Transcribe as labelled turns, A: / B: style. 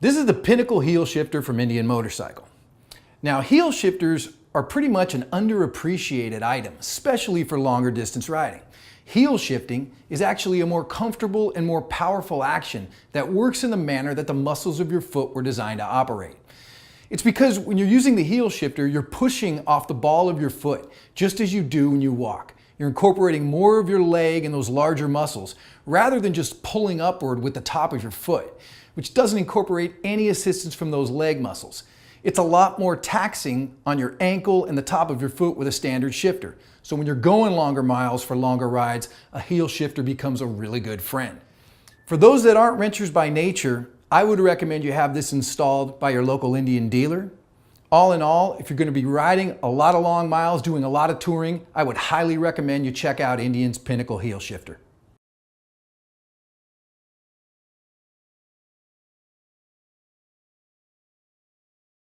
A: This is the Pinnacle Heel Shifter from Indian Motorcycle. Now, heel shifters are pretty much an underappreciated item, especially for longer distance riding. Heel shifting is actually a more comfortable and more powerful action that works in the manner that the muscles of your foot were designed to operate. It's because when you're using the heel shifter, you're pushing off the ball of your foot, just as you do when you walk. You're incorporating more of your leg and those larger muscles, rather than just pulling upward with the top of your foot, which doesn't incorporate any assistance from those leg muscles. It's a lot more taxing on your ankle and the top of your foot with a standard shifter. So when you're going longer miles for longer rides, a heel shifter becomes a really good friend. For those that aren't wrenchers by nature, I would recommend you have this installed by your local Indian dealer. All in all, if you're going to be riding a lot of long miles, doing a lot of touring, I would highly recommend you check out Indian's Pinnacle Heel Shifter.